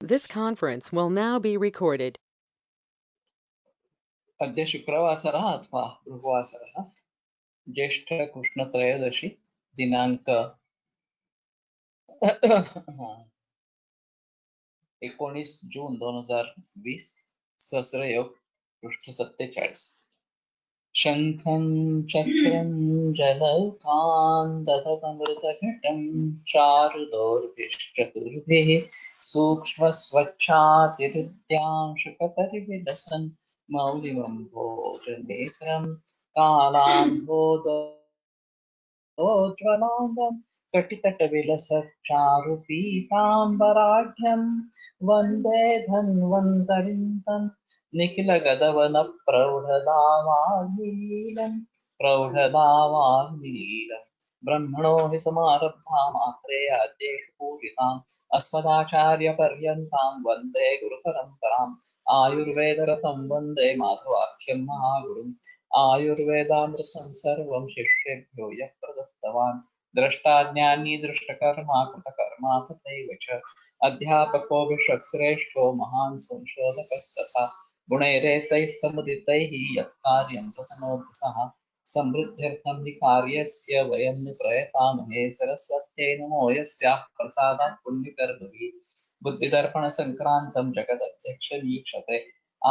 This conference will now be recorded. अद्य शुक्रवासरः अथवा भृगुवासरः ज्येष्ठकृष्णत्रयोदशी दिनांक 19 जून 2020 सहस्रयोग पृष्ठ 47 शंखं चक्रं जलौकान् दधतमृतघटं चारुदौर्भिश्चतुर्भिः सूक्ष्मस्वच्छातिरुद्यांशुकपरिविलसन् मौलिमम्भोजनेत्रं कालाम्भोदोज्ज्वलाङ्गं कटितटविलसच्चारुपीताम्बराढ्यं वन्दे धन्वन्तरिं तं निखिलगदवनप्रौढदावाग्निलीलं ब्रह्मणो हि समारब्धा मात्रे आद्येषु पूजिताम् अस्मदाचार्यपर्यन्तां वन्दे गुरुपरम्पराम् आयुर्वेदरतं वन्दे माधवाख्यं महागुरुम् आयुर्वेदामृतं सर्वं शिष्येभ्यो यः प्रदत्तवान् द्रष्टाज्ञानी दृष्टकर्मा कृतकर्मा तथैव च अध्यापको विश्वश्रेष्ठो महान् संशोधकस्तथा गुणैरेतैः समुदितैः यत्कार्यं प्रतनोति सः समृद्ध्यर्थं हि कार्यस्य वयं नु प्रयतामहे सरस्वत्यै नमो यस्याः प्रसादात् पुण्यकर्मभिः बुद्धिदर्पणसङ्क्रान्तं जगदध्यक्षमीक्षते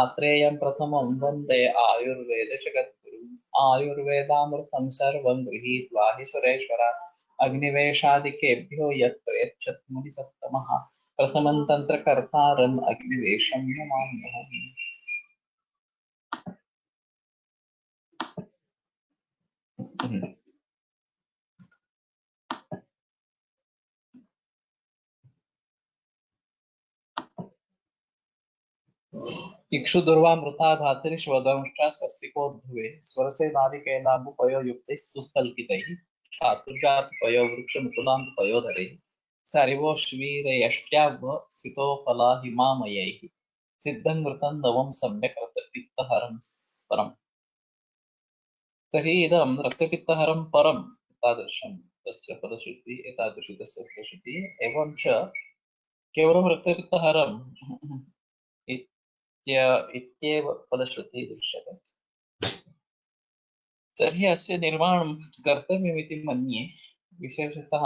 आत्रेयं प्रथमं वन्दे आयुर्वेदजगद्गुरुम् आयुर्वेदामृतं सर्वं गृहीत्वा हि सुरेश्वरात् अग्निवेशादिकेभ्यो यत् प्रयच्छत् मुनिसत्तमः प्रथमं तन्त्रकर्तारम् अग्निवेशं नमाम्यहम्। इक्षुदुर्वामृता धातरिष्वदंष्टा स्वस्तिकोद्भुवे स्वरसे नारिकेलाम्बुपयोयुक्तैः सुस्थल्कितैः चातुर्जातपयो वृक्षमुकुलाम्बुपयोधरैः सरिवोश्वीरयष्ट्याव सितोफला हिमामयैः सिद्धं घृतं नवं सम्यक् रक्तपित्तहरं परम्। तर्हि इदं रक्तपित्तहरं परम् एतादृशं तस्य फलश्रुतिः एतादृशी तस्य फलश्रुतिः एवं च केवलं रक्तपित्तहरम् इत्येव फलश्रुतिः दृश्यते। तर्हि अस्य निर्माणं कर्तव्यमिति मन्ये विशेषतः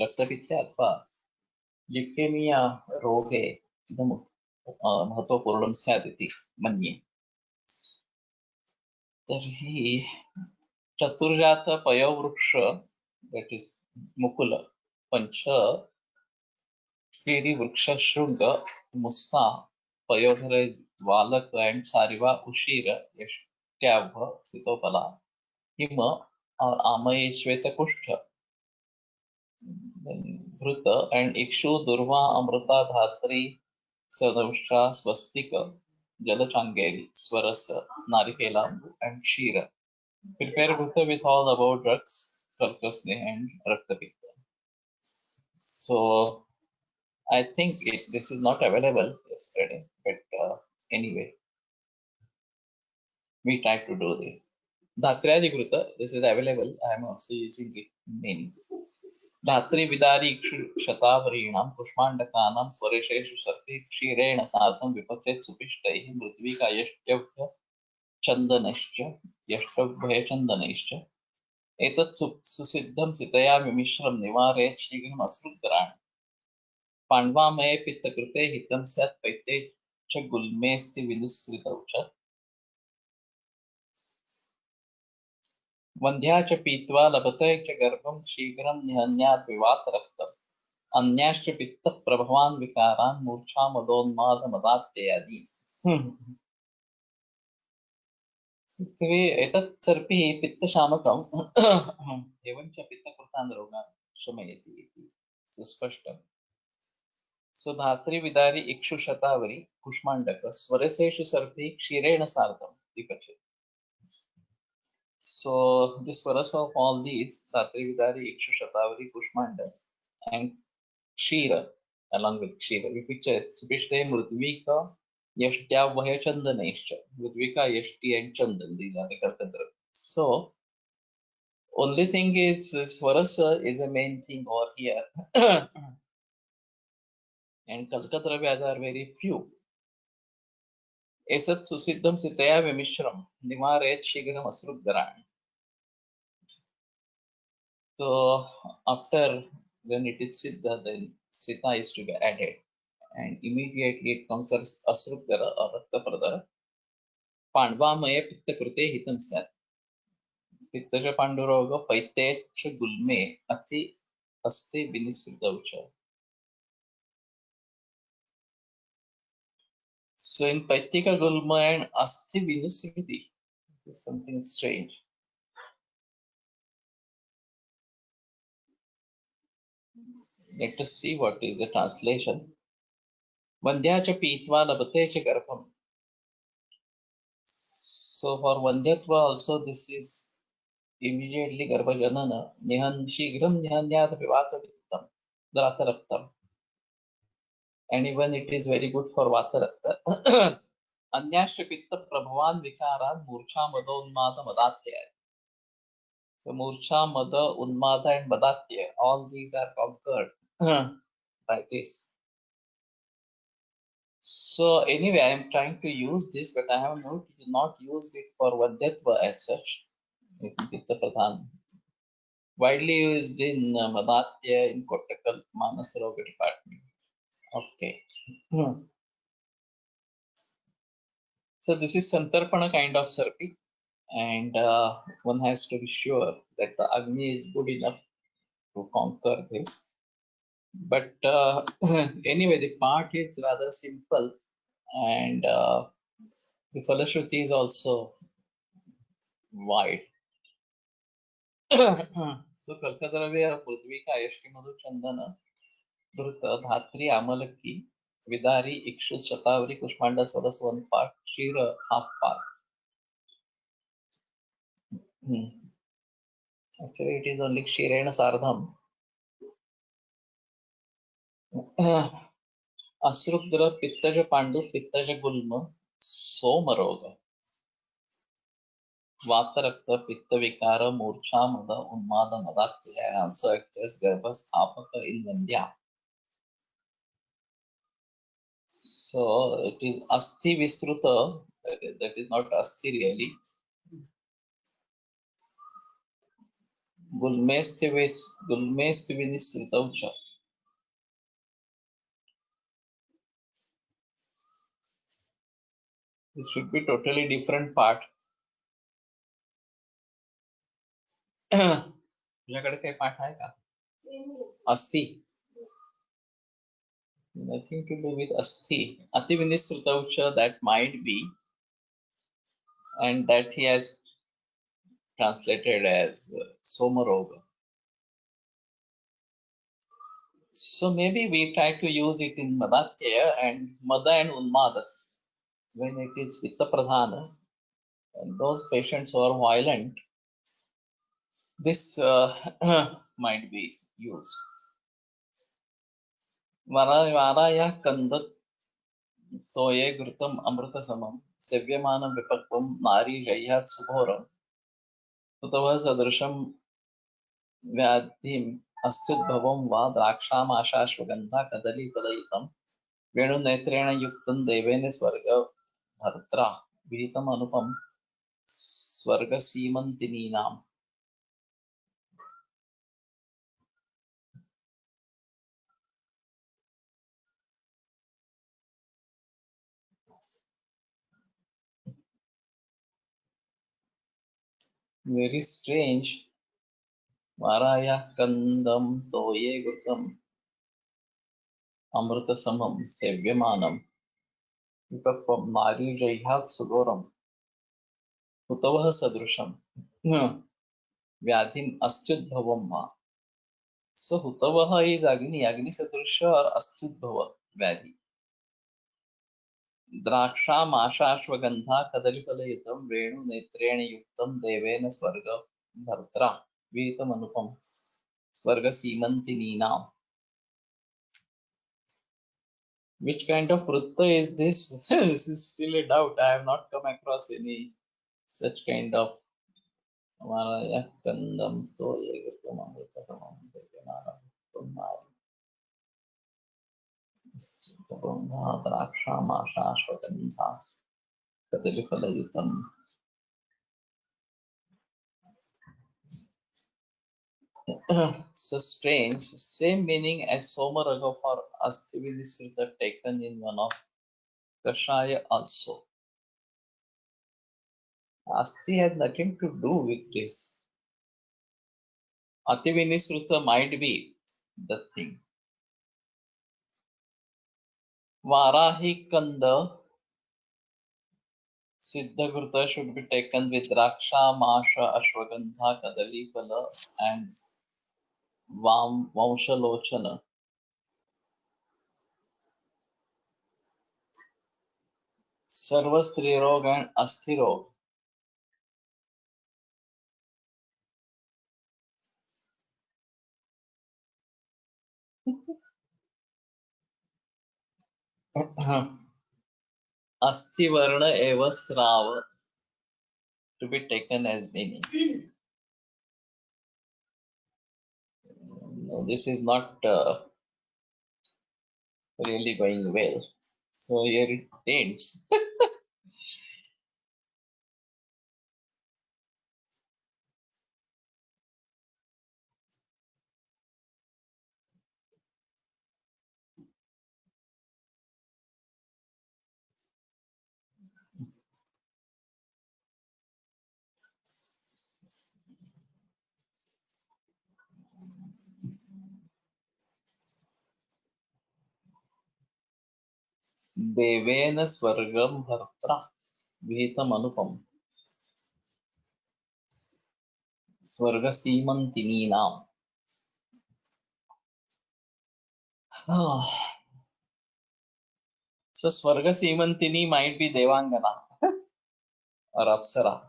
रक्तपित्ते अथवा लिकेमिया रोगे इदं महत्वपूर्णं स्यात् इति मन्ये। तर्हि चतुर्जातपयोवृक्ष दट् इस् मुकुल पञ्च श्रीवृक्षशृङ्ग मुस्ता पयोधर वालक and सारिवा उशीर यष्ट्याभ सितोफला हिम और आमये श्वेतकुष्ठ घृत and इक्षु दुर्वा अमृता धात्री सदंष्ट्रा स्वस्तिक जलचांगेरी स्वरस नारिकेलांबु and क्षीर prepare घृत with all about drugs Kalkasne and Raktapitta. So I think this is not available yesterday, but anyway, we tried to do this. Dhatriyadi Gruta, this is available. I am also using it many. Dhatri Vidari Kshatavarinam Pushmandakanam Swaresheshu Sarti Kshirena Sartham Vipachet Supishtai Mritvika Yashtavya Chandanashcha Yashtavya Chandanashcha Etat Susiddham Sitaya Mimishram Nivare Shigam Asrudran पाण्डवामये पित्तकृते हितं स्यात् पैते च गुल्मेस्ति विदुस्रितौ च वन्ध्या च पीत्वा लभते च गर्भं शीघ्रं निहन्यात् विवात रक्तम् अन्याश्च पित्तप्रभवान् विकारान् मूर्छा मदोन्मादमदात्यादि एतत् सर्पि पित्तशामकम् एवं च पित्तकृतान् रोगान् शमयति इति सुस्पष्टम्। So Dhatri Vidari Ikshu Shatavari Kushmandaka Svareseshu Sarpi Kshirena Sartham Dipachet. So this Swaras of all these, Dhatri Vidari Ikshu Shatavari Kushmanda and Kshira along with Kshira, we picture Supishte Mrutvika Yashtya Vahya Chandanesha. Mrutvika Yashti and Chandan, these are the Kartadra. So only thing is Swarasa is a main thing over here. and kalkadravyas are very few. एसत् सुसिद्धं सितया विमिश्रं निवारयेत् शीघ्रम् असृग्धराणि. So after when it is siddha, then sita is to be added, and immediately it conquers asruggara or raktaprada. पाण्डवामये पित्तकृते हितं स्यात्. पित्तज पाण्डुरोग पैत्तेच्छ गुल्मे अति अस्ति विनिसृतौ च. So in Paitika Gulma and Asti Vinusriti, this is something strange. Let us see what is the translation. Vandhya cha pitva labate cha garpham. So for Vandhyatva also this is immediately Garbhajanana. Nihan Shigram Nihanyat Vivata Vittam Drataraktam. And even it is very good for Vatarakta. Anyashtra Pitta Prabhavan Vikaran Murcha Mada Unmada Madatya. So Murcha, Mada, Unmada and Madatya, all these are conquered by this. So anyway, I am trying to use this, but I have not used it for Vadhyatva as such. Pitta Pradhan. Widely used in Madatya, in Kotakal, Manasroga department. Okay. So this is Santarpana kind of Sarpi, and one has to be sure that the Agni is good enough to conquer this. But anyway, the part is rather simple, and the Falashruti is also wide. So Kalkadravya, Prudvika, Ayashki Madhu Chandana, Dhruta, Dhatri, Amalaki, Vidari, Ikshus, Shatavari, Kushmanda, Sodas, one part, Shira, half part. Actually, it is only Shirena Sardham. Asrudra, Pittaja Pandu, Pittaja Gulma, Somaroga. Vatarakta, Pitta Vikara, Murcha, Mada, Unmada, Madatya, and also acts as Garbhasthapaka in Vandhya. So it is Asti Visruta, that is not Asti really. Gulmesti Vinisritaucha. It should be totally different part. तुझ्याकडे काही पाठ आहे का? Asti. Nothing to do with Asti. Ati Vinisritaucha, that might be, and that he has translated as Somaroga. So maybe we try to use it in Madatya and Mada and Unmada. When it is Vitta Pradhana, and those patients who are violent, this might be used. Varaya Kandat Toye Grutam Amrita Samam Sevyamanam Vipakvam Nari Jayat Subhoram Tutava Sadrisham Vyadhim Astudbhavam Va Draksham Ashashvagandha Kadali Padayitam Venu Netrena Yuktam Devene Swarga Bhartra Vihitam Anupam Swarga Seemantininam. Very strange. Varaya Kandam Toye Gutam Amrita Samam Sevyamanam Vipakvam Nari Jayhat Sugoram Utavah Sadrusham Vyadhim Astudbhavam Ma. So Hutavaha is Agni Sadrusha or Astudbhava Vyadhi. Draksham Ashashvagandha Kadalipalayitam Venu Netrena Yuktam Devena Swarga Bhartra Vitam Anupam Swarga Seemantininam. Which kind of vrutta is this? This is still a doubt. I have not come across any such kind of. द्राक्षामाशाश्वगन्धा कदलीफलयुतम्. So strange, same meaning as Somaraga for Astivinisruta taken in one of Kashaya also. Asti has nothing to do with this. Ativinisruta might be the thing. Varahi Kanda Siddhagruta should be taken with Raksha, Masha, Ashwagandha, Kadalifala and Vamshalochana. Sarva Strirog and Asthirog. Asthivarna eva Srava to be taken as meaning. No, this is not really going well. So here it ends. Devena Swargam Bhartra Vihitam Anupam Swarga Simantini Nam. So Swarga Simantini might be Devangana or Apsara.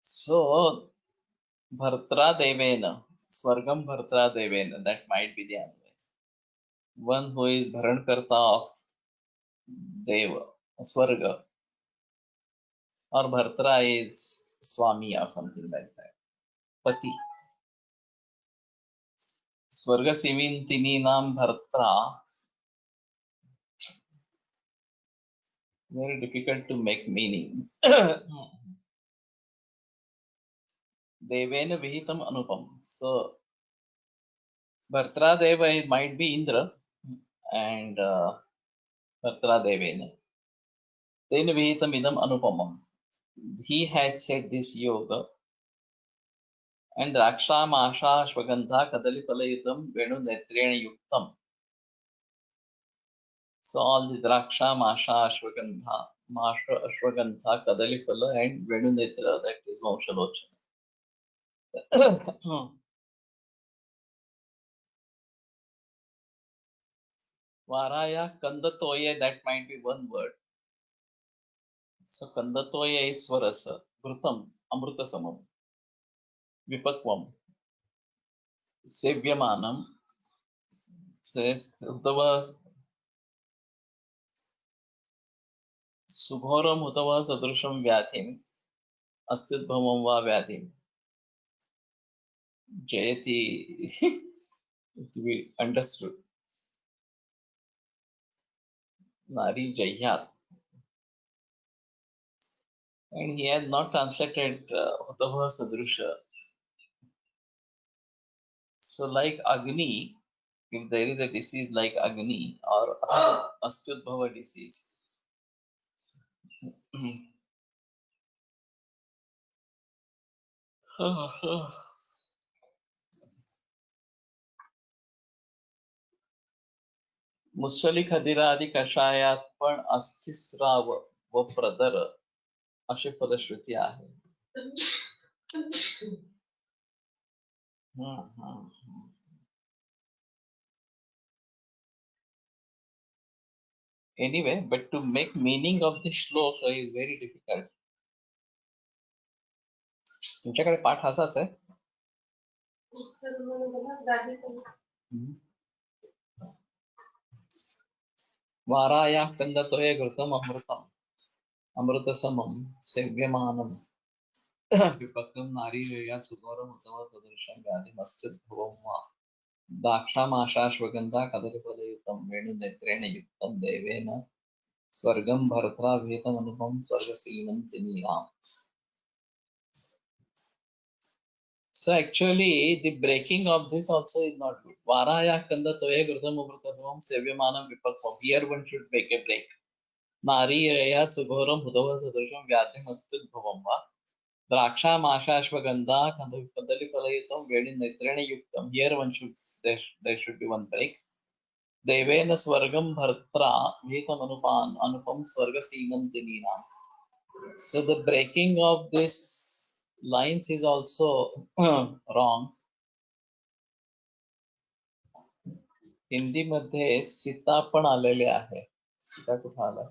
So Bhartra Devena, Swargam Bhartra Devena, that might be the answer. One who is Bharankarta of Deva, Swarga, or Bhartra is Swami or something like that. Pati. Swarga Simantini Nam Bhartra. Very difficult to make meaning. Devena Vihitam Anupam. So Bhartra Deva might be Indra and Bhartra Devena. Tena Vihitam Idam Anupamam. He had said this yoga and Raksha Masha Shvagandha Kadali Palayitam Venu Netrena Yuktam. So all the Draksha Masha Ashwagandha, Masha Ashwagandha Kadali Pala and Venu Netra, that is Vamshalochana. Varaya Kandatoya, that might be one word. So Kandatoya is Swarasa, Brutam, Amruta Samam, Vipakvam, Sevyamanam, says Uddava Subhoram Uddava Sadrusham Vyathim, Astudbhamam Va Vyathim, Jayati, to be understood. Nari Jayat. And he has not translated Uddava Sadrusha. So like Agni, if there is a disease like Agni or Astudbhava disease, मुसली खदिरादी कषायात पण अस्थिस्राव व प्रदर अशी फलश्रुती आहे. Anyway, but to make meaning of this shloka is very difficult. तुमच्याकडे पाठ असाच आहे. वाराया कंदतोय घृतम अमृतम अमृतसमम सेव्यमानम विपक्कं नारी वेगात् सुघोरम् उतम सदृशं व्याधिमस्त्युद्भवं वा दाक्षामाशाश्वगन्धा कदलीफलयुतं वेणुनेत्रेण युक्तं देवेन स्वर्गं भर्त्रा विहितमनुपं स्वर्गसीमन्तिनीनाम्. So actually, the breaking of this also is not good. Varaya kanda toye gurdam uvrtavam sevyamanam vipakvam. Here one should make a break. Nari reya sughoram hudava sadrisham vyadhim astudbhavam va. Draksha masha ashwagandha kadali palayitam vedin netrena yuktam. Here one should, there should be one break. Devena swargam bhartra vitam anupam swarga seemantininam. So the breaking of this lines is also wrong. Hindi मध्ये सीता पण आलेले आहे. सीता कुठे आला?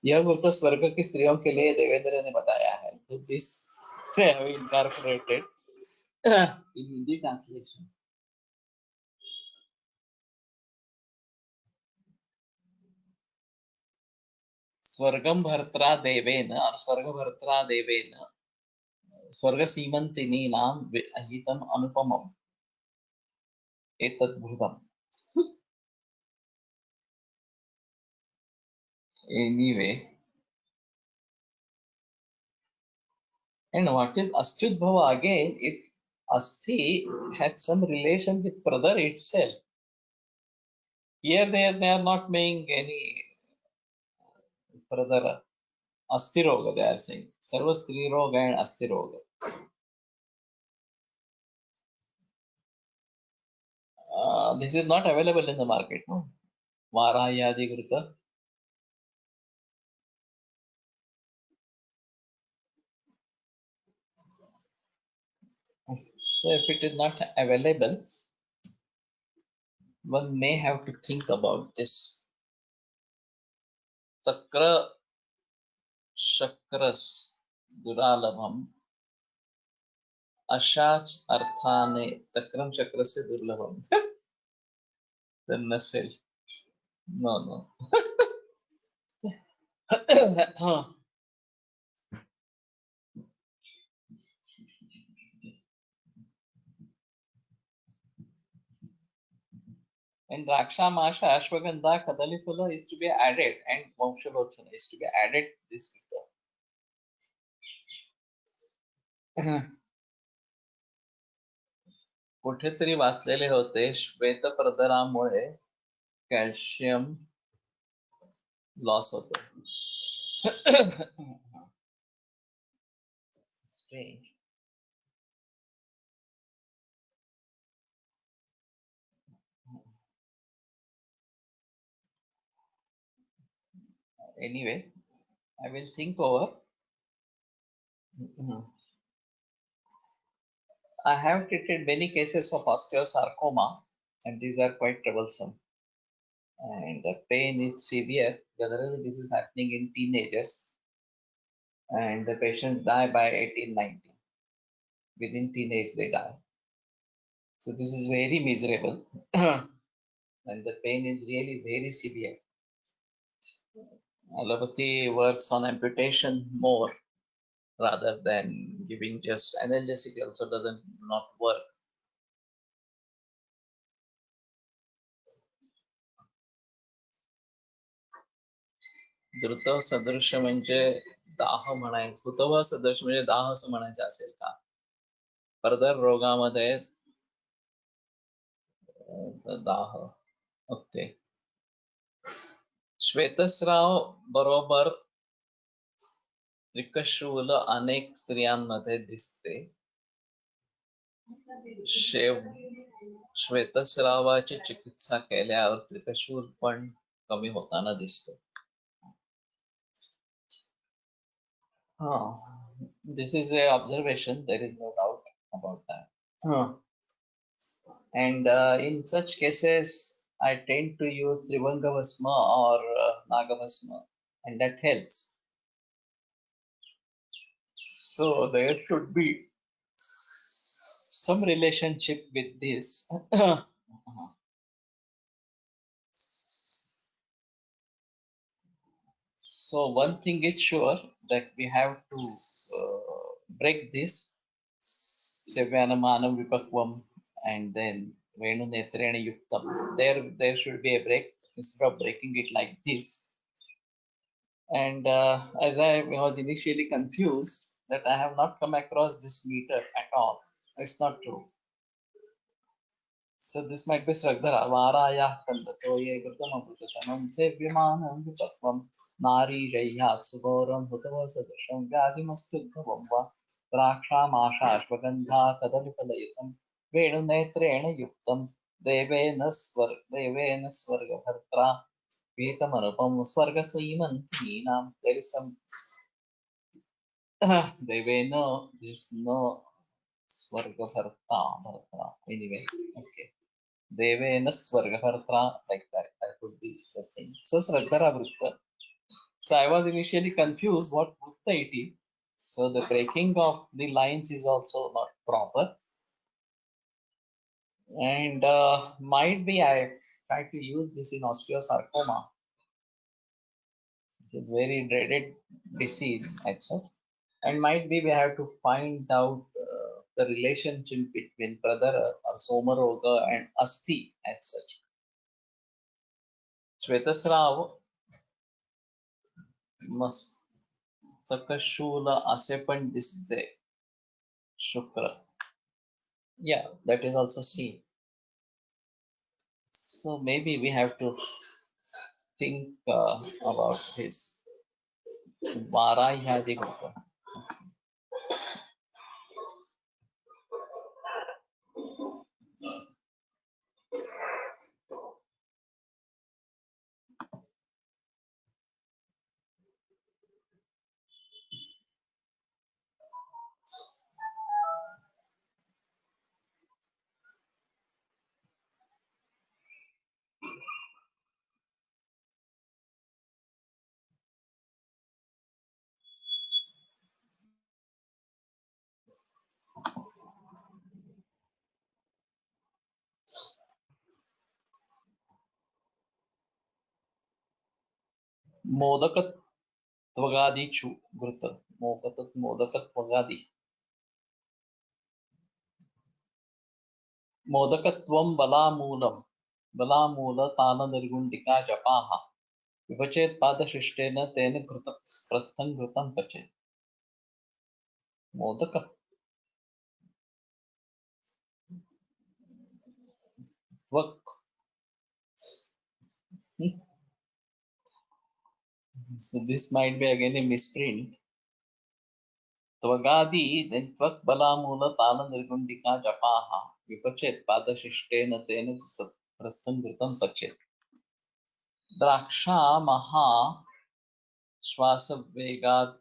यह वृत्त स्वर्ग की स्त्रियों के लिए देवेंद्र ने बताया है. तो this I have incorporated in Hindi translation. स्वर्गम भर्त्रा देवेन और स्वर्ग भर्त्रा देवेन स्वर्ग सीमंतिनी नाम अहितम अनुपमम एतद्भुतम. Anyway, and what is Astudbhava again? If Asti had some relation with brother itself, here they are not making any brother Astiroga, they are saying. Sarva Striroga and Astiroga. This is not available in the market, no? Varayadi Gruta. So if it is not available, one may have to think about this. Takra Shakras Duralabham Ashach Arthane Takram Chakrasya Durlabham. Then Nasil. No. And Raksha Masha Ashwagandha Kadalifula is to be added, and Vamshalochana is to be added to this gita. कुठेतरी वाचलेले होते श्वेतप्रतरामुळे calcium loss होतो. Strange. Anyway, I will think over. I have treated many cases of osteosarcoma, and these are quite troublesome. And the pain is severe. Generally, this is happening in teenagers, and the patients die by 18, 19. Within teenage, they die. So this is very miserable, and the pain is really very severe. Allopathy works on amputation more rather than giving just analgesic. Also doesn't not work. द्रुत सदृश म्हणजे दाह म्हणायचं. हुतव सदृश म्हणजे दाह असं म्हणायचं असेल का? परदर रोगामध्ये दाह. ओके. श्वेतस्राव बरोबर त्रिकशूल अनेक स्त्रियांमध्ये दिसते. श्वेतस्रावाची चिकित्सा केल्यावर त्रिकशूल पण कमी होताना दिसतो. This is a observation. There is no doubt about that. And in such cases, I tend to use Trivanga Bhasma or Naga Bhasma, and that helps. So there should be some relationship with this. So one thing is sure that we have to break this Sevyanamana Vipakvam and then Venu Netrena Yuktam. There should be a break instead of breaking it like this. And as I was initially confused that I have not come across this meter at all. It's not true. So this might be Sragdhara. Varaya Kandato Ye Gurtamapusasanam Sevyamanam Vipakvam Nari Jayat Sugoram Hutava Sadasham Vyadimastudhavam Va Praksham Ashvagandha Kadalipalayitam Venu Netrena Yuktam Devena Swarga Bhartra Vitamanupam Swarga Saimantinam. There is some Devena, there's no Swarga Bharta. Anyway, okay. Devena Swargahartra, like that would be the thing. So Sraddhara Vrutta. So I was initially confused what Vrutta it is. So the breaking of the lines is also not proper. And might be I try to use this in osteosarcoma, which is very dreaded disease, etc. And might be we have to find out the relationship between Pradhara or Somaroga and Asti as such. Shvetasrava मस्तकशूल असे पण दिसते Shukra. Yeah, that is also seen. So maybe we have to think about his Varayadi Gupta. मोदकत्वगादि छु गुरुत मोदकत्वगादि मोदकत्वं बलामूल ताल निर्गुण्डिका जपाः विभचेत् पादशिष्टेन तेन घृत प्रस्थं घृतं पचेत् modak त्वक्. So this might be again a misprint. त्वगादि then त्वक् बलामूल ताल निर्गुण्डिका जपाः विपचेत् पादशिष्टेन तेन प्रस्थं घृतं पचेत्. द्राक्षा महा श्वासवेगात्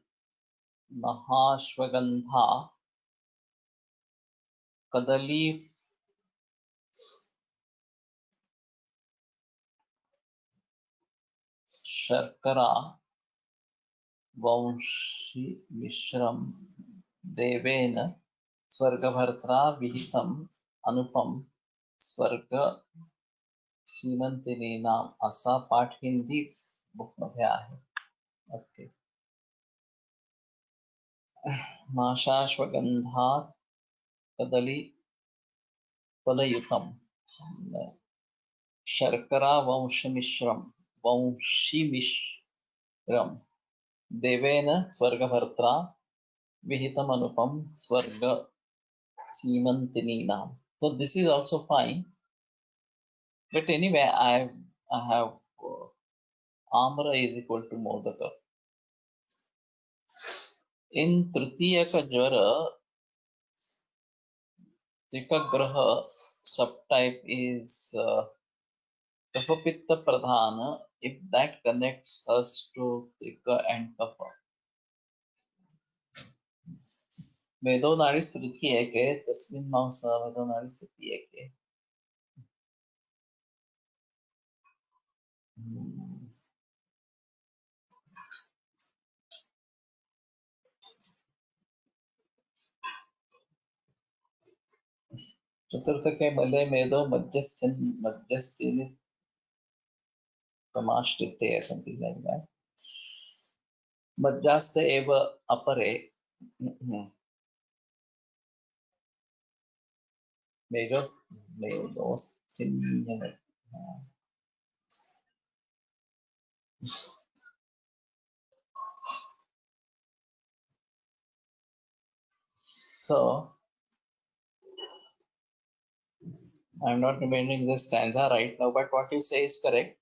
महाश्वगन्धा कदली शर्करा वंशी मिश्रम देवेन स्वर्गभर्त्रा विहितम अनुपम स्वर्ग सीमंतिनीनाम. असा पाठ हिंदी बुक मध्ये आहे. ओके. माशाश्वगंधा कदली फलयुतम शर्करा वंशीमिश्रम देवेन स्वर्गभर्त्रा विहितमनुपम स्वर्ग सीमंतिनीनाम. So this is also fine, but anyway I have amra is equal to modaka. In तृतीयक ज्वर त्रिकग्रह subtype is Kapha Pradhana. If that connects us to Trika and Kapha. वेदो नाड़ी तृतीयके तस्मिन् मांस वेदो नाड़ी तृतीयके. चतुर्थके मले मेदो मध्यस्थिनि समाश्रिते, something like that. मज्जास्थ एव अपरे मेजो मेदोस्थिन्यने. So I'm not remembering this stanza right now, but what you say is correct.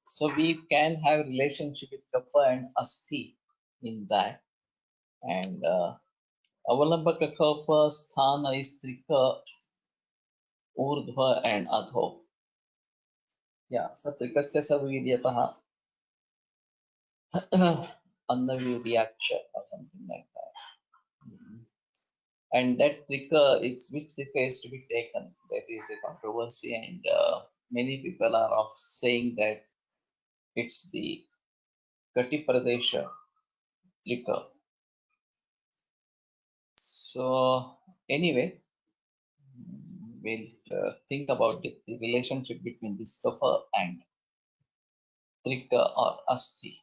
So we can have relationship with kapha and asti in that. And avalambaka kapha sthana is trika, urdhva and adho. Yeah, so trikasya savidyataha annavyudyaksha or something like that. And that trika is, which trika is to be taken? That is a controversy, and many people are of saying that it's the Kati Pradesha trika. So anyway, we'll think about the relationship between this kapha and trika or asti.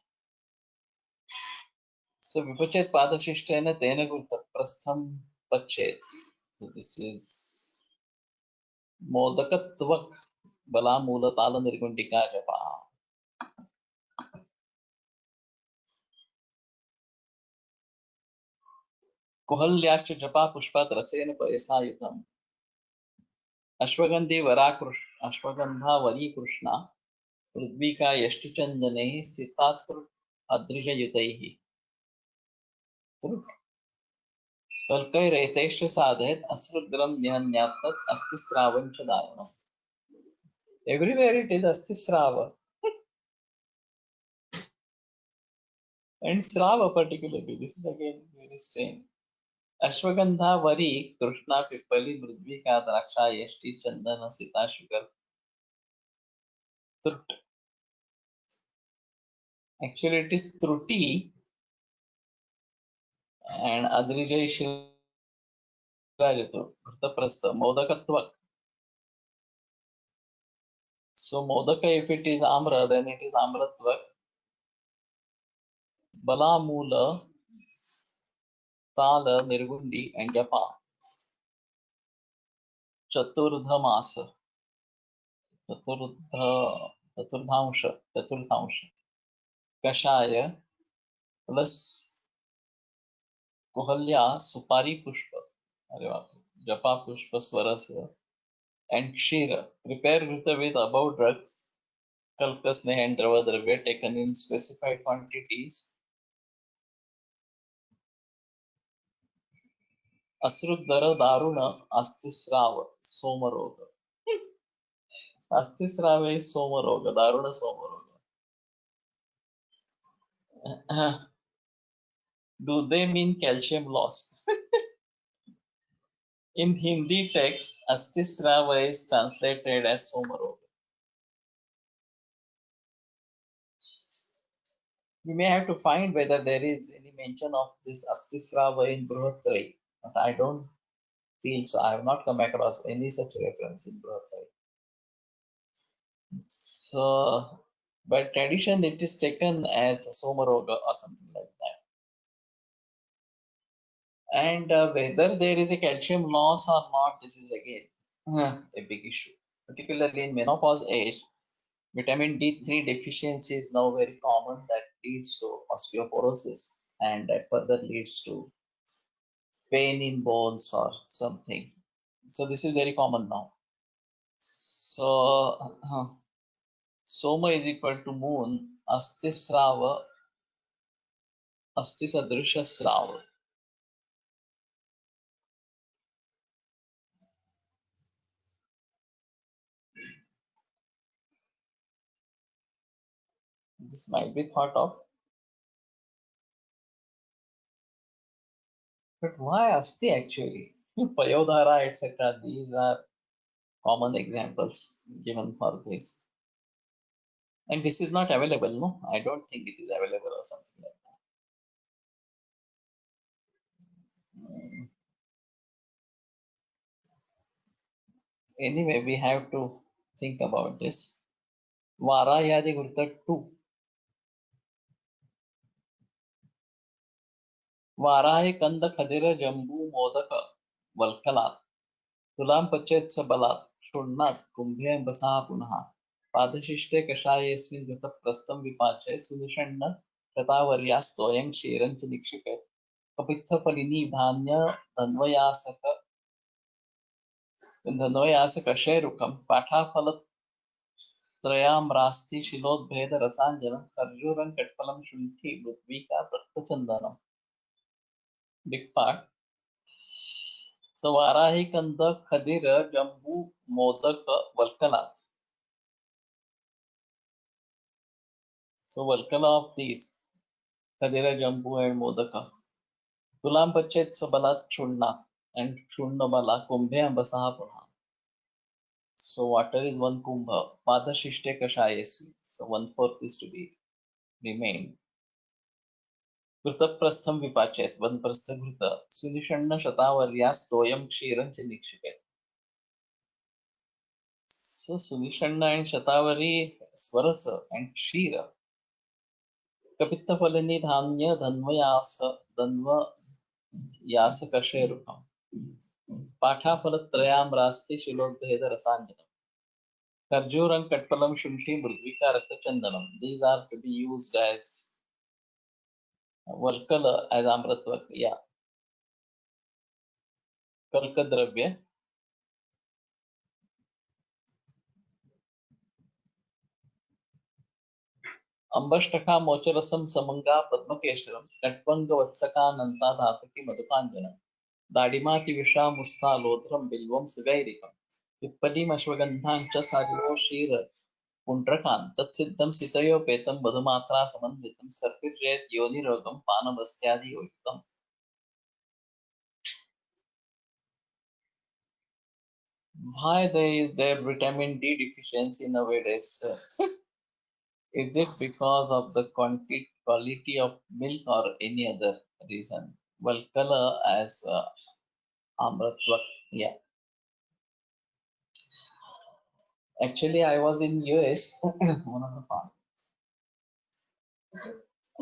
So vipachet padashishtena tena gurta prastham pachet. So this is modakatvak bala mula tala nirgundika japa. कुहल्याश्च जपा पुष्पात् रसेन पयसायुतम् अश्वगंधी ashwagandha worry Krishna पृथ्वीका यष्टिचन्दनैः सितात्कृ अदृशयुतैः कल्कैरेतैश्च साधयत् अस्रुद्रं न्यहन्यात्तत् अस्तिस्रावं च दारुणम्. Everywhere it is astisrava, and srava particularly. This is again very strange. Ashwagandha vari krishna pippali mridvika draksha yashti chandana sita sugar trut. Actually it is truti and adrijay shirajatu vrtaprastha modakatva. So modaka, if it is amra, then it is amratva. Balamula, tala, nirgundi and japa. Chaturdhamasa, चतुर्थांश कषाय plus कुहल्या सुपारी पुष्प, अरे बाप रे, जपा पुष्प स्वरस and kshira, prepare with above drugs, kalkasneha and dravadravya taken in specified quantities. Asrudara daruna astisrava somaroga. Astisrava is somaroga, daruna somaroga. Do they mean calcium loss? In Hindi text, astisrava is translated as somaroga. We may have to find whether there is any mention of this astisrava in Bruhattrai, but I don't feel so. I have not come across any such reference in Bruhattrai. So, by tradition, it is taken as somaroga or something like that. And whether there is a calcium loss or not, this is again a big issue. Particularly in menopause age, vitamin D3 deficiency is now very common. That leads to osteoporosis, and that further leads to pain in bones or something. So this is very common now. So Soma is equal to moon, Astisrava, Astisadrisha Srava. This might be thought of. But why Asti actually? Payodhara, etc. These are common examples given for this. And this is not available, no? I don't think it is available or something like that. Anyway, we have to think about this. Varayadi Gurta 2. Varahe कंद खदिर जंबू मोदक वल्कलात् तुलां पचेत् सबलात् क्षुण्णात् कुम्भे बसा पुनः पादशिष्टे कषायेऽस्मिन् घृतप्रस्थं विपाच्य सुनिषण्ण शतावर्यास्तोयं क्षीरं च निक्षिपेत् कपित्थफलिनी धान्य धन्वयासकशेरुकं पाठाफलत्रयाम्रास्ति शिलोद्भेद रसाञ्जनं खर्जूरं कट्फलं शुण्ठी मृद्विका रक्तचन्दनम्. Big part. So Varahi Kanda Khadira Jambu Modak Valkala. So Valkala of these Khadira Jambu and Modaka. Tulam Pachet Sabalat Chunna and Chunna Bala Kumbhe and Basaha Purha. So water is one kumbha. Pada Shishte Kashayesvi. So 1/4 is to be remained. Prastham Vipachet, one Prastha Gurta. Sunishanna Shatawaryas Toyam Kshiran Nikshipet. So Sunishanna and Shatavari Swarasa and Kshira. कपित्थफलिनी धान्य धन्वयासकशेरुकम् पाठाफलत्रयाम्रास्ति शिलोद्भेद रसाञ्जनम् खर्जूरं कट्फलं शुण्ठी मृद्विका रक्तचन्दनम्. These are to be used as Valkala as Amratva. Yeah. Kalkadravya. अंबष्टका मोचरसम Samanga पद्मकेशरम कट्वंग वत्सकानंता धातुकी मधुकांजनम दाडिमाति विषामुस्तालोध्रम बिल्वम सुगैरिकम पिप्पलीम अश्वगंधां च सारिवो शीर पुंड्रकान् तत्सिद्धं सितयोपेतं मधुमात्रा समन्वितं सर्पिर्जेत योनिरोगं पानमस्त्यादियुक्तम्. Why there vitamin D deficiency nowadays? Is it because of the quality of milk or any other reason? Valkala as Amratva. Yeah. Actually, I was in US, one of the parts,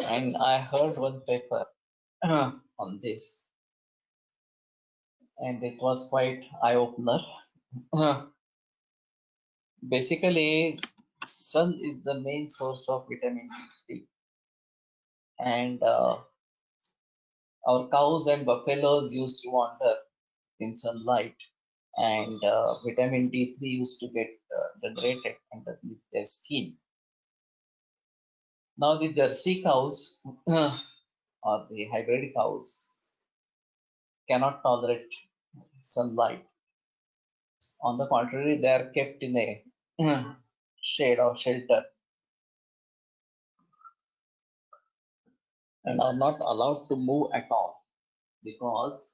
and I heard one paper on this, and it was quite eye-opener. Basically, sun is the main source of vitamin D, and our cows and buffaloes used to wander in sunlight, and vitamin D3 used to get generated underneath their skin. Now the Jersey cows or the hybrid cows cannot tolerate sunlight. On the contrary, they are kept in a shade or shelter and are not allowed to move at all, because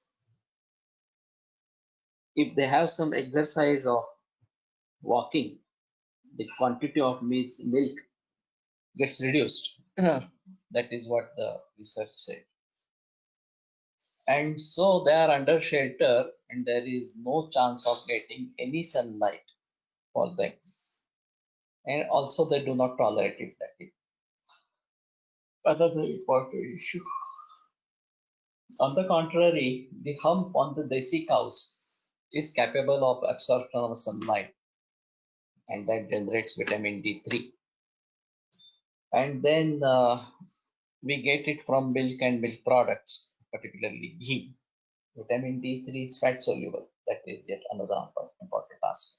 if they have some exercise or walking, the quantity of milk gets reduced. That is what the research said. And so they are under shelter and there is no chance of getting any sunlight for them. And also they do not tolerate it. That is another important issue. On the contrary, the hump on the desi cows is capable of absorption of sunlight and that generates vitamin D3. And then we get it from milk and milk products, particularly ghee. Vitamin D3 is fat soluble. That is yet another important aspect.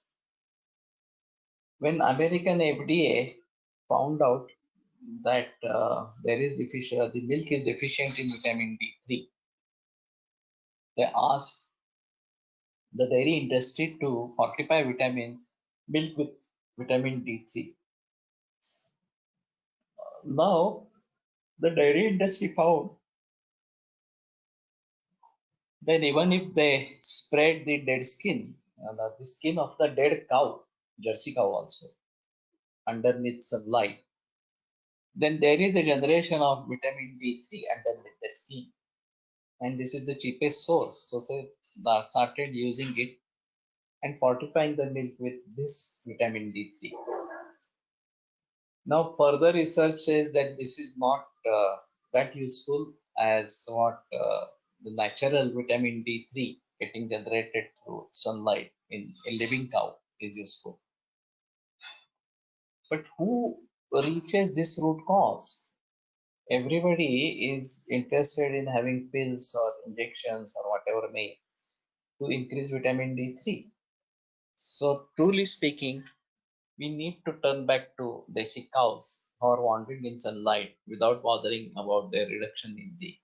When American FDA found out that there is the milk is deficient in vitamin D3, they asked the dairy industry to fortify milk with vitamin D3. Now, the dairy industry found that even if they spread the dead skin, the skin of the dead cow, Jersey cow also, underneath sunlight, then there is a generation of vitamin D3 underneath the skin. And this is the cheapest source. So they started using it and fortifying the milk with this vitamin D3. Now, further research says that this is not that useful as what the natural vitamin D3 getting generated through sunlight in a living cow is useful. But who reaches this root cause? Everybody is interested in having pills or injections or whatever may to increase vitamin D3. So, truly speaking, we need to turn back to desi cows who are wandering in sunlight without bothering about their reduction in the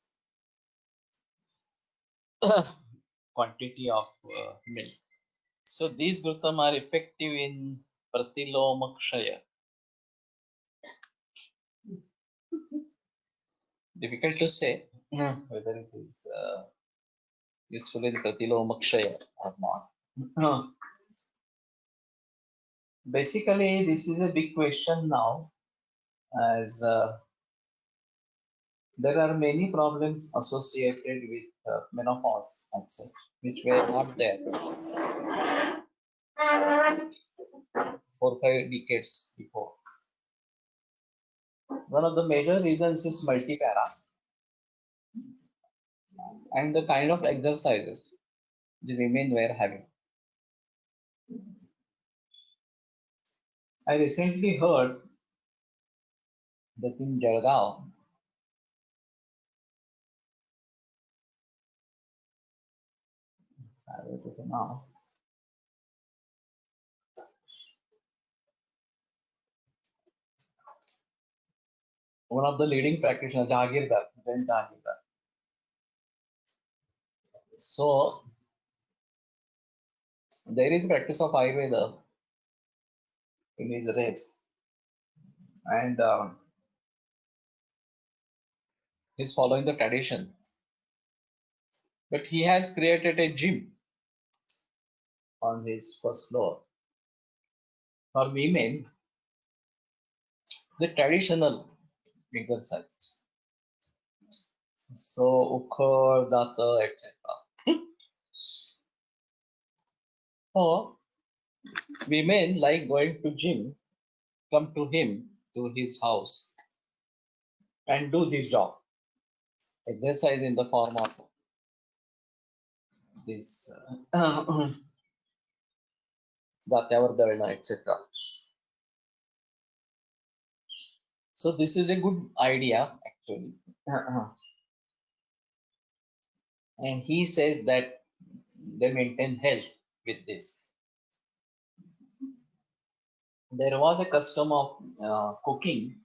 quantity of milk. So these glutam are effective in pratilomakshaya. Difficult to say whether it is useful in pratilomakshaya or not. Basically, this is a big question now, as there are many problems associated with menopause and such, which were not there 4 5 decades before. One of the major reasons is multipara and the kind of exercises the women were having. I recently heard that in Jalgaon, I will put it now, one of the leading practitioners, Jagirdar, Jain Jagirdar. So there is practice of Ayurveda in his race, and he's following the tradition. But he has created a gym on his first floor for women, the traditional exercise. So Ukhar, Data, etc. So women like going to gym, come to him to his house and do this job. Exercise in the form of this Datyavardhana, etc. So this is a good idea actually. And he says that they maintain health with this. There was a custom of cooking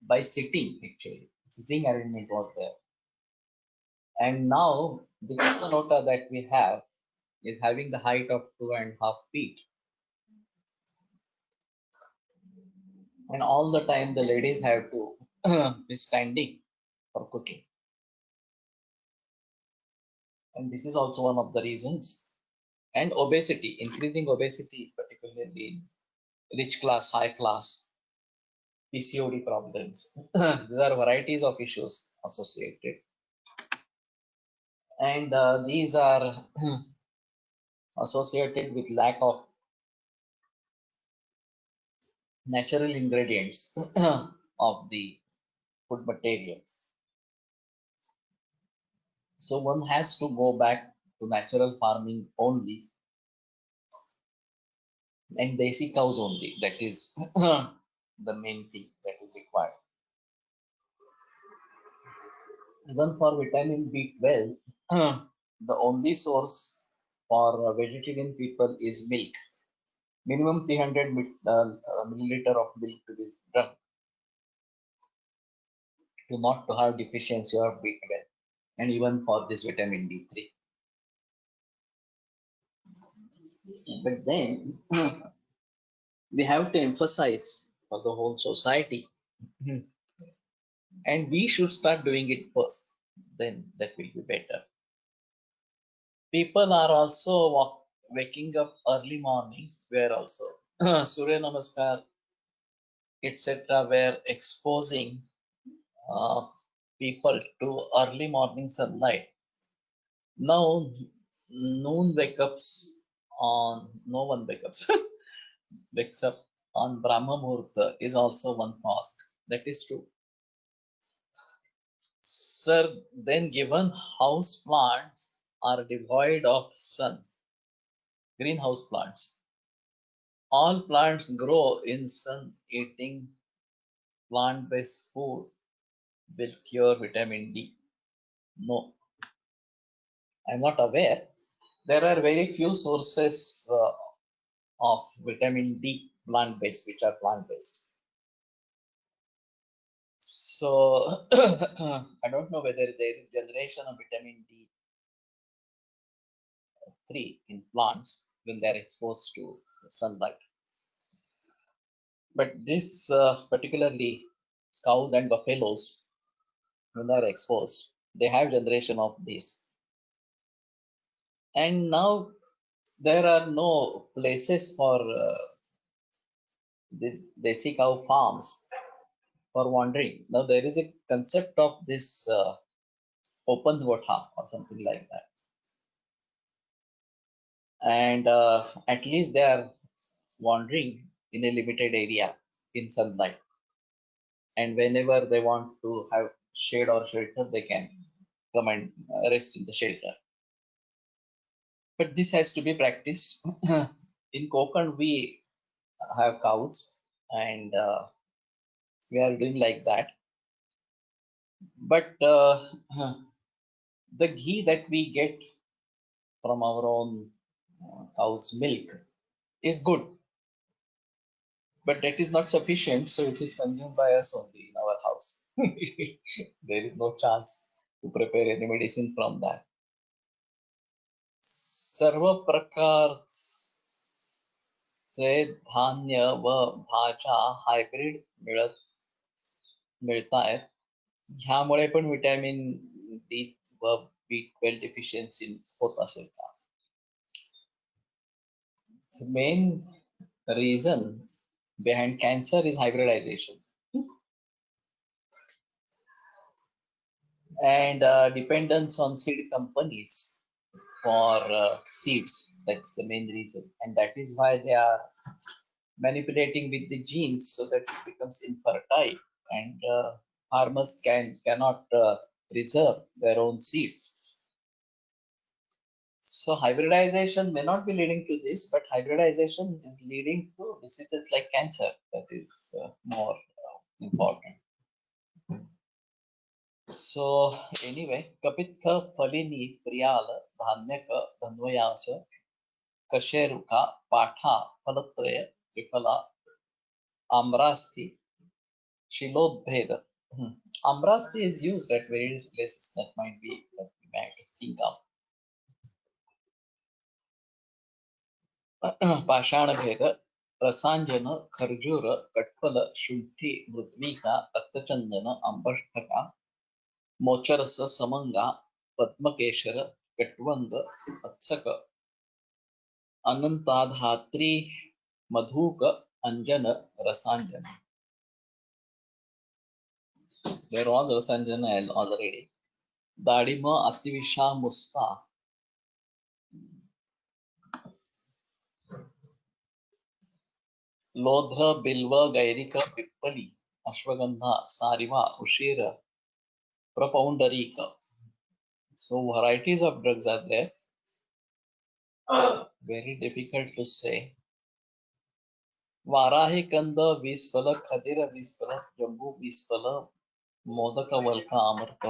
by sitting actually. Sitting arrangement was there. And now the Nota that we have is having the height of 2.5 feet. And all the time the ladies have to be standing for cooking. And this is also one of the reasons. And obesity, increasing obesity, particularly in rich class, high class, PCOD problems. There are varieties of issues associated. And these are associated with lack of natural ingredients of the food material. So one has to go back to natural farming only and desi cows only. That is the main thing that is required. Even for vitamin B12, the only source for vegetarian people is milk. Minimum 300 milliliter of milk to be drunk to not to have deficiency of B12, and even for this vitamin D3. But then we have to emphasize for the whole society, and we should start doing it first. Then that will be better. People are also waking up early morning, where also Surya Namaskar, etc., were exposing uh, people to early morning sunlight. Now, noon wake ups on no one wakes up on Brahma Muhurta is also one fast. That is true. Sir, then given house plants are devoid of sun, greenhouse plants, all plants grow in sun-eating plant-based food will cure vitamin D. No, I'm not aware. There are very few sources of vitamin D plant-based, which are plant-based. So I don't know whether there is generation of vitamin D3 in plants when they are exposed to sunlight. But this particularly cows and buffaloes, when they are exposed, they have generation of this. And now there are no places for the desi cow farms for wandering. Now there is a concept of this open votha or something like that. And at least they are wandering in a limited area in sunlight. And whenever they want to have shade or shelter, they can come and rest in the shelter. But this has to be practiced. In Konkan, we have cows and we are doing like that. But the ghee that we get from our own cow's milk is good, but that is not sufficient, so it is consumed by us only in our house. There is no chance to prepare any medicine from that. सर्व प्रकारचे धान्य व भाज्या hybrid मिळतायत. ह्यामुळे पण vitamin D व B12 deficiency होत असेल का? The main reason behind cancer is hybridization and dependence on seed companies for seeds. That's the main reason, and that is why they are manipulating with the genes so that it becomes infertile, and farmers cannot preserve their own seeds. So hybridization may not be leading to this, but hybridization is leading to diseases like cancer. That is more important. So anyway, Kapitha Falini Priyal Dhanyaka Dhanvayas Kasheruka Patha Phalatraya Triphala Amrasti Shilodbheda. Amrasti is used at various places that might be that we might think of. पाषाणभेद रसांजन खर्जूर कटफल शुंठी मृद्विका रक्तचंदन अंबष्टका मोचरस Samanga पद्मकेशर कटवंद अत्सक अनंताधात्री Madhuk Anjan रसांजन. They're all rasanjana already. दाडिम अतिविषा मुस्ता लोध्र बिल्व गैरिक पिप्पली अश्वगंधा सारिवा उशीर प्रपौंडरीक. So varieties of drugs are there. Very difficult to say. Varahi कंद 20 फल खदिर 20 फल जम्बू 20 फल मोदक वल्का अमृत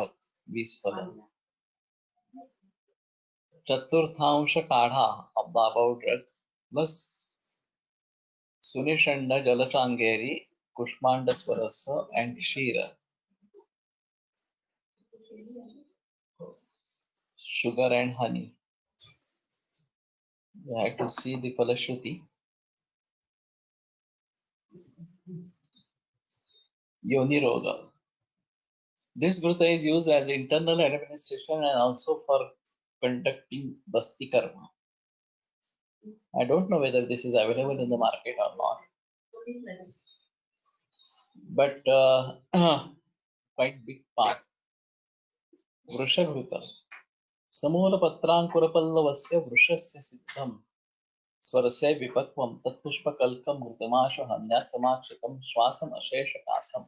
20 फल चतुर्थांश काढ़ा about drugs plus सुनिषण्ण जलचांगेरी कुष्मांड Swaras and Kshir. Sugar and honey. You have to see the Falashruti. Yoni Roga. This Gruta is used as internal administration and also for conducting Basti Karma. I don't know whether this is available in the market or not. But quite big part. Vrusha Gruta. समूल पत्रांकुरपल्लवस्य वृषस्य सिद्धम स्वरसे विपक्वम तत्पुष्पकल्कम मृतमाशु हन्यात् समाक्षिकम श्वासम अशेषकासम.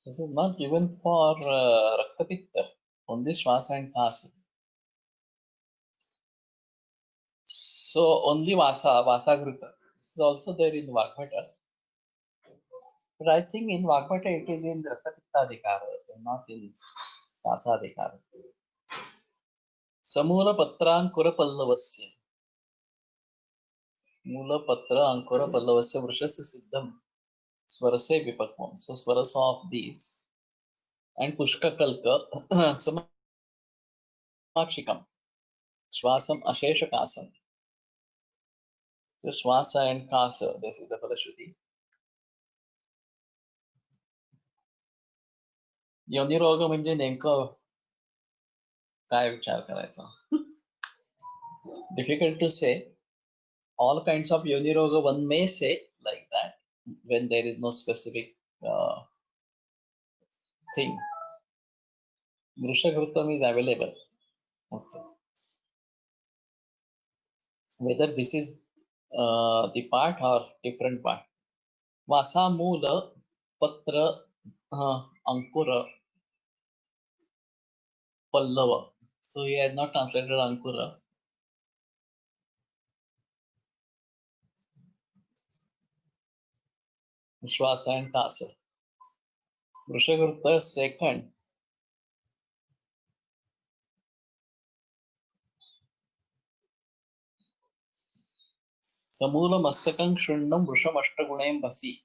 This is not given for Raktapitta, only Shvasa and Kasa. So only Vasa-Ghruta. This is also there in Vagbhata. But I think in Vagbhata it is in Raktapitta-adhikara, not in Kasa-adhikara. Samula Patra Ankura Pallavasya. Mula Patra Ankura Pallavasya Vrishasya Siddham Swarase Vipakvam. So Swarasa of these. And Pushka Kalka Samakshikam. Shvasam Ashesha Kasam. The Shvasa and Kasa, this is the Falashruti. योनिरोग म्हणजे नेमकं काय विचार करायचा? Difficult to say. All kinds of yoniroga one may say like that when there is no specific thing. Vrishagrutam is available. Okay. Whether this is the part or different part. Vasa Mula Patra Ankura Pallava. So he has not translated Ankura. Shvasa and Kasa. Vrishagruta second. Samula Mastakam Shrundam Vrusham Ashtagunaim Basi.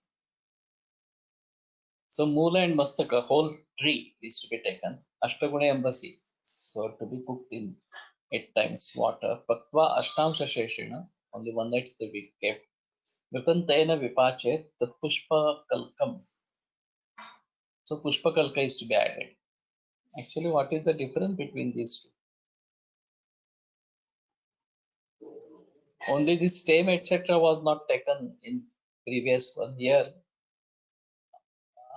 So Mula and Mastaka, whole tree is to be taken. Ashtaguna Embassy. So to be cooked in 8 times water. Paktva Ashtamsha Sheshina, only one night to be kept. Vritantena Vipache, Tat Pushpa Kalkam. So Pushpa Kalka is to be added. Actually, what is the difference between these two? Only this stem, etc., was not taken in previous one year.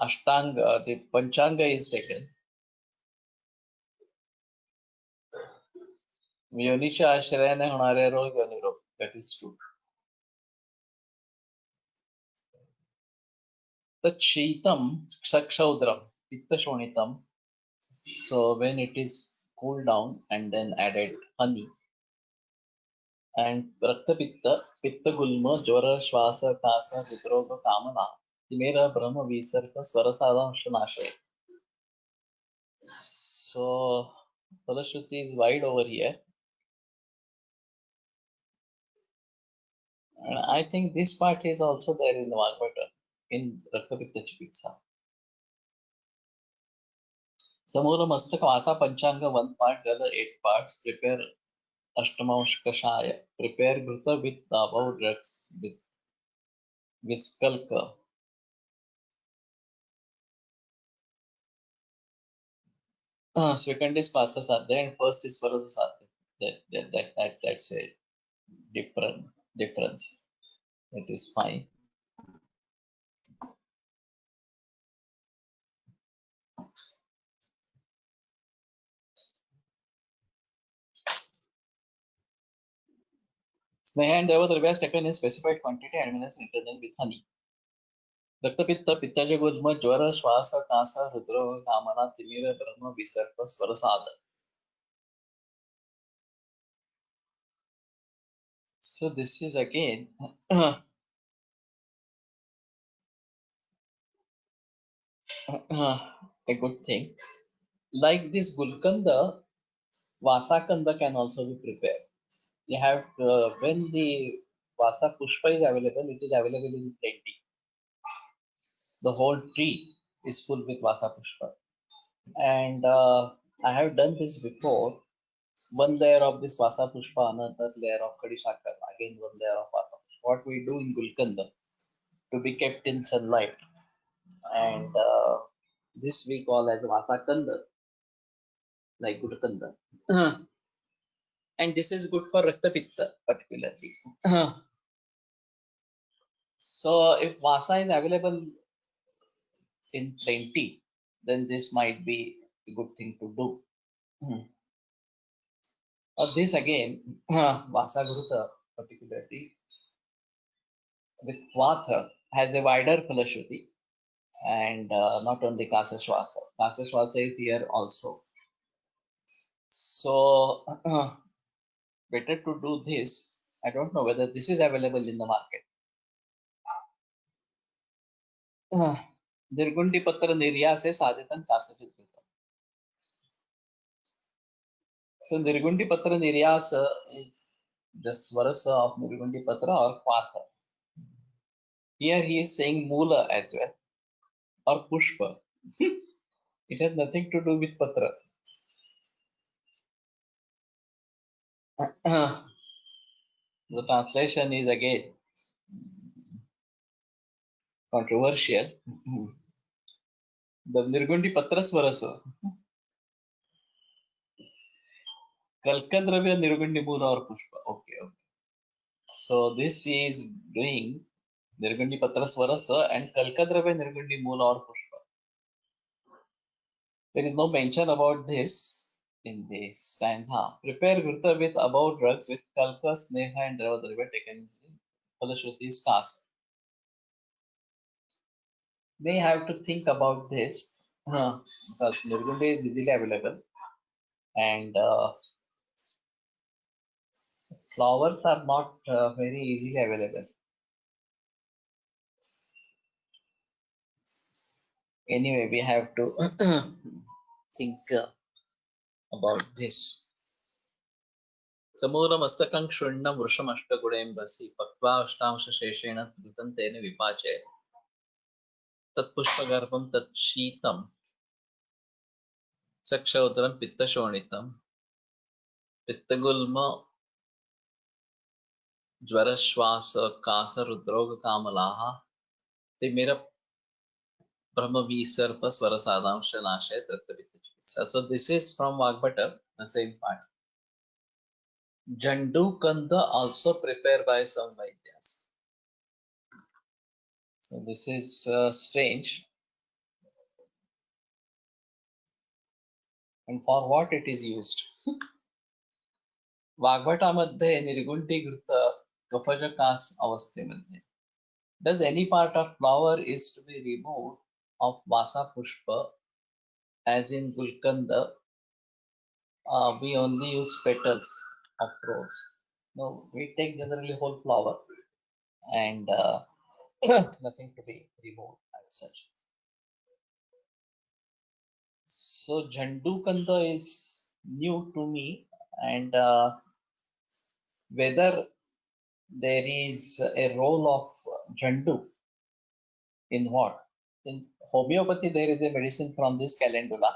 Ashtanga, the Panchanga is taken. योनीच्या आश्रयाने होणारे रोग योनिरोग, that is true. Tat Shitam Sakshaudram Pittashonitam. So when it is cooled down and then added honey. And Rakta Pitta, Pitta Gulma, Jvara, Shvasa, Kasa, Vitroga, Kamana, Timera, Brahma, Visarka, Swarasada, Shanashe. So Falashruti is wide over here. And I think this part is also there in the Vagbhata, in Rakta Pitta Chikitsa. Samura Mastaka Vasa Panchanga, one part, the other 8 parts, prepare Ashtamash Kashaya, prepare Gruta with the above drugs with Viskalka. Second is Partha Sadhya and first is Svarasa Sadhya. That's a difference. That is fine. Sneha and Devadravyas taken in specified quantity and administered internally with honey. Raktapitta, Pittaja Gulma, Jvara, Shvasa, Kasa, Rudra, Kamana, Timira, Brahma, Visarpa, Swarasada. So this is again a good thing. Like this Gulkanda, Vasakanda can also be prepared. You have when the Vasa Pushpa is available, it is available in plenty. The whole tree is full with Vasa Pushpa. And I have done this before. One layer of this Vasa Pushpa, another layer of Kadishakar, again one layer of Vasa Pushpa. What we do in Gulkanda to be kept in sunlight. And this we call as Vasa Kanda, like Gulkanda. And this is good for Rakta Pitta particularly. So if Vasa is available in plenty, then this might be a good thing to do. This again, Vasagruta particularly with Vatha has a wider Falashruti and not only Kasashwasa. Kasashwasa is here also. So better to do this. I don't know whether this is available in the market. Nirgundi Patra Nirya se Saditan Kasachit. So Nirgundi Patra Niryas is the Swarasa of Nirgundi Patra or Patha. Here he is saying Mula as well or Pushpa. It has nothing to do with Patra. The translation is again controversial. The Nirgundi Patra Swarasa. Kalkadravya Nirgundi Mula or Pushpa. Okay, okay. So this is doing Nirgundi Patra Swarasa and Kalkadravya Nirgundi Mula or Pushpa. There is no mention about this in this stanza. Prepare Gurta with above drugs with Kalka, Sneha and Dravadravya taken for the Shrutis cast. May have to think about this because Nirgundi is easily available and flowers are not very easily available. Anyway, we have to think about this. समूलमस्तकं क्षुण्णं वृषमष्टगुणेऽम्बसि पक्वा अष्टांशशेषेण धृतं तेन विपाचे तत्पुष्पगर्भं तत्शीतं सक्षौदरं पित्तशोणितं पित्तगुल्म ज्वरश्वास कासरुद्रोगकामलाः तिमिर ब्रह्मविसर्प स्वरसादांश नाशय तृप्तपित्तचिकित्सा. So this is from Vagbhatar, the same part. Jandu Kanda also prepared by some Vaidyas. So this is strange. And for what it is used? वाग्भटामध्ये निर्गुंडी घृत कफज कास अवस्थेमध्ये. Does any part of flower is to be removed of Vasa Pushpa as in Gulkanda? We only use petals of rose. No, we take generally whole flower and nothing to be removed as such. So Jandu Kanda is new to me and whether there is a role of Jandu in what? In homeopathy, there is a medicine from this calendula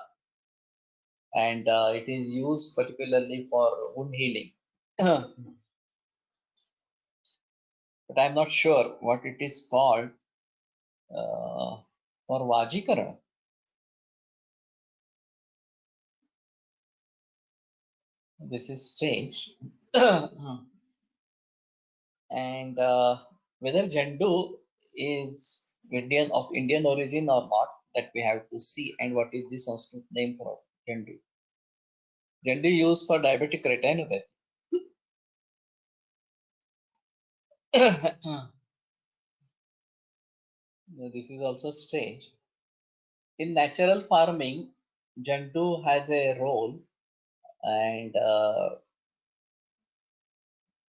and it is used particularly for wound healing. But I'm not sure what it is called for Vajikara. This is strange. And whether Jandu is of Indian origin or not, that we have to see, and what is the Sanskrit name for Jandu. Jandu used for diabetic retinopathy. This is also strange. In natural farming, Jandu has a role, and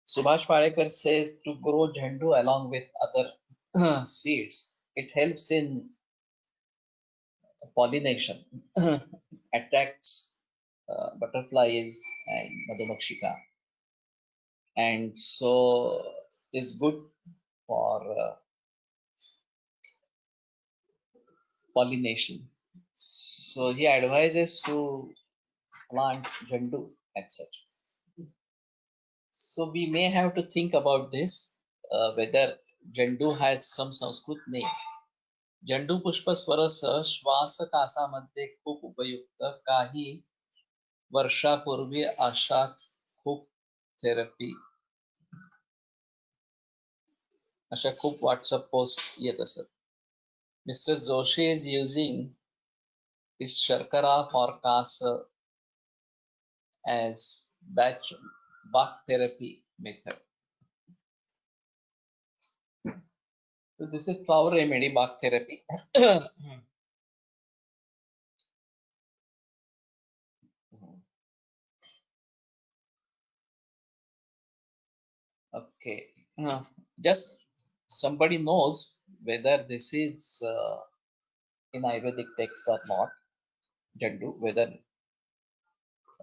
Subhash Palekar says to grow Jandu along with other seeds. It helps in pollination, attracts butterflies and madhumakshika, and so is good for pollination. So he advises to plant Jandu, etc. So we may have to think about this, whether Jandu has some Sanskrit name. झंडू पुष्प स्वरसह श्वास कासामध्ये खूप उपयुक्त. काही वर्षापूर्वी अशा खूप therapy अशा खूप व्हॉट्सअप पोस्ट येत असत. Mr. Joshi is using its Sharkara for Kasa as batch Bach therapy method. So this is flower remedy, Bach therapy. Okay. Just somebody knows whether this is in Ayurvedic text or not, Jandu, whether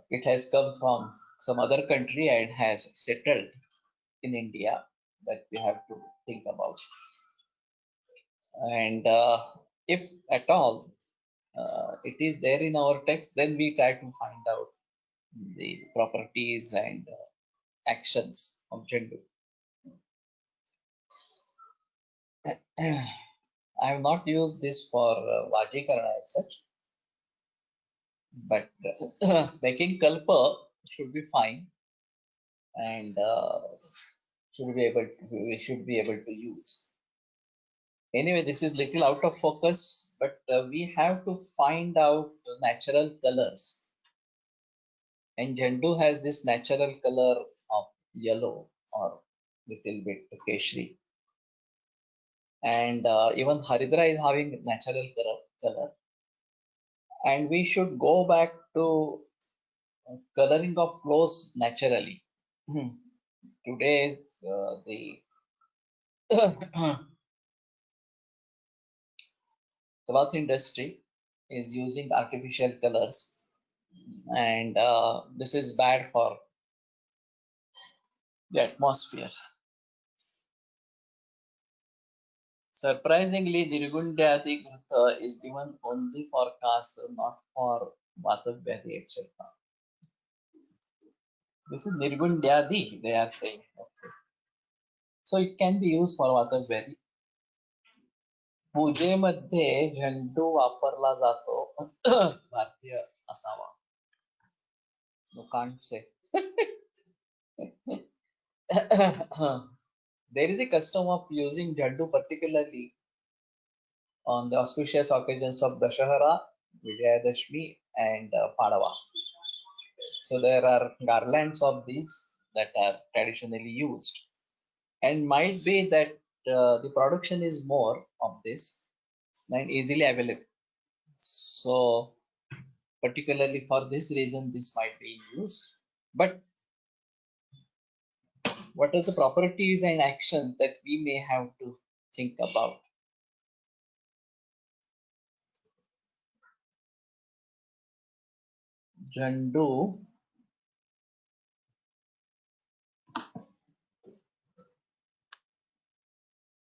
it has come from some other country and has settled in India, that we have to think about. And if at all it is there in our text, then we try to find out the properties and actions of Jandu. I have not used this for Vajikarana as such, but making kalpa should be fine, and we should be able to use. Anyway, this is little out of focus, but we have to find out natural colors. And Jandu has this natural color of yellow or little bit keshri. And even Haridra is having natural color. And we should go back to coloring of clothes naturally. Today's the cloth industry is using artificial colors, and this is bad for the atmosphere. Surprisingly, Nirgundyadi Grutha is given only for Kasa, not for Vatavyadi, etc. This is Nirgundyadi, they are saying. Okay. So it can be used for Vatavyadi. पूजेमध्ये झेंडू वापरला जातो. भारतीय असावा. You can't say. There is a custom of using Jhandu particularly on the auspicious occasions of Dashahara, Vijayadashmi, and Padava. So there are garlands of these that are traditionally used, and might be that the production is more of this and easily available. So particularly for this reason, this might be used. But what are the properties and actions that we may have to think about? झंडू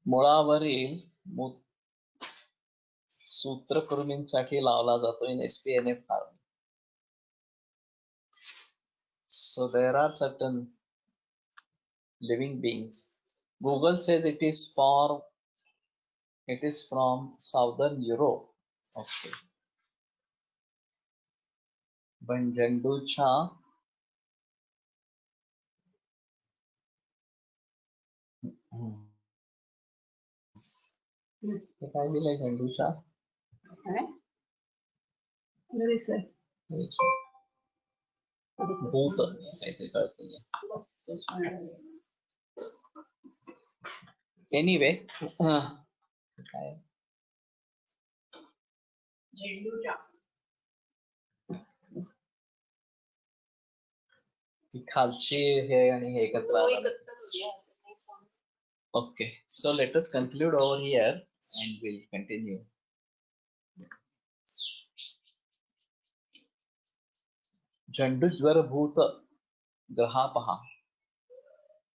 मुळावरील सूत्रकृमींसाठी लावला जातो in SPNF farming. So there are certain living beings. Google says it is from Southern Europe. Okay. पण झंडूच्या काय दिलंय झंडूच्या भूत काहीतरी कळत नाहीये. Anyway, काय ती खालची हे आणि हे एकत्र आलं. Okay, so let us conclude over here and we'll continue. Jandu Bhuta Grahapaha.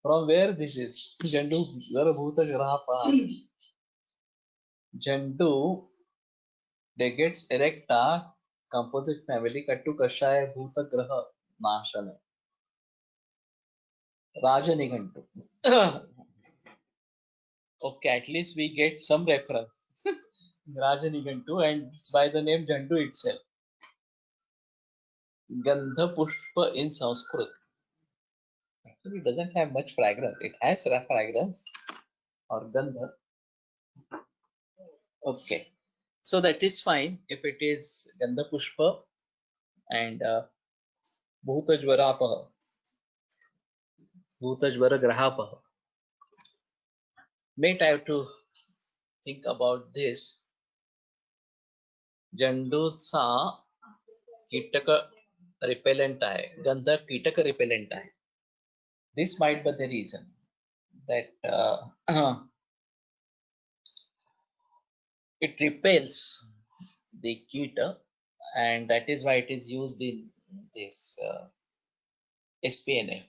From where this is? Jandu Bhuta Grahapaha. Jandu Degates erecta composite family Kattu Kashaya Bhuta Graha Nashana. Rajanigantu. Okay, at least we get some reference. Rajanigantu, and it's by the name Jandu itself. Gandha Pushpa in Sanskrit. Actually, it doesn't have much fragrance. It has fragrance or Gandha. Okay, so that is fine if it is Gandha Pushpa and Bhuta Jvarapaha. Bhutajvaragrahapah. Mate, I have to think about this. झंडूचा कीटक repellent आहे, गंधक कीटक repellent आहे. This might be the reason that it repels the kita, and that is why it is used in this SPNF.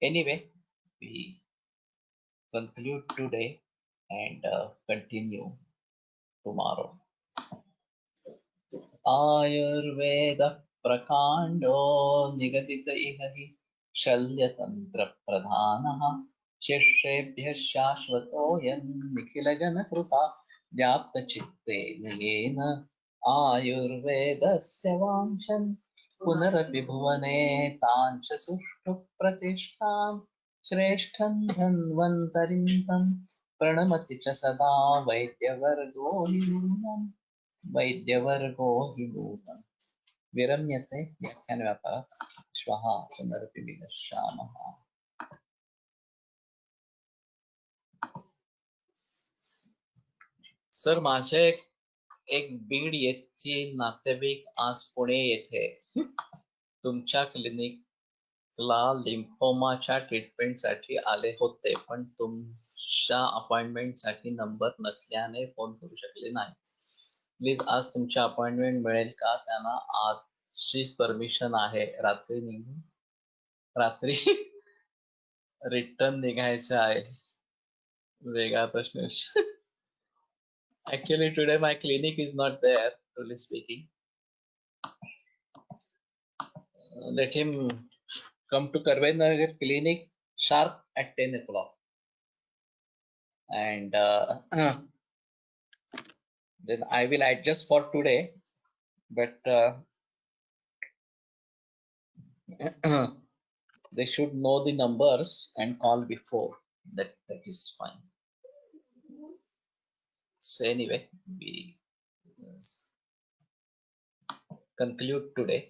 Anyway, we conclude today and continue tomorrow. Ayurveda प्रकांडो निगदित इह हि शल्यतंत्र प्रधानः शिष्येभ्यः शाश्वतोऽयं निखिलजनकृपा व्याप्तचित्तेन येन आयुर्वेदस्य वाञ्छन् पुनरपि भुवने ताञ्च सुष्ठु प्रतिष्ठां श्रेष्ठं धन्वन्तरिं तं प्रणमति च सदा वैद्यवर्गो हि नूनम् वैद्यवर्गो हि नूतम्. विरम्यते व्याख्यानव्यापः. श्वः पुनरपि मिलिष्यामः. सर, माझे एक बीड येथील नातेवाईक आज पुणे येथे तुमच्या क्लिनिकला लिम्फोमाच्या ट्रीटमेंटसाठी आले होते, पण तुमच्या अपॉइंटमेंटसाठी नंबर नसल्याने फोन करू शकले नाही. प्लीज आज तुमच्या अपॉइंटमेंट मिळेल का? त्यांना आजचीच परमिशन आहे. रात्री रिटर्न निघायचं आहे. वेगळा प्रश्न. Actually, today my clinic is not there, truly speaking. Let him come to Karvendnagar clinic sharp at 10 o'clock. And then I will adjust for today, but they should know the numbers and call before. That is fine. So anyway, we conclude today.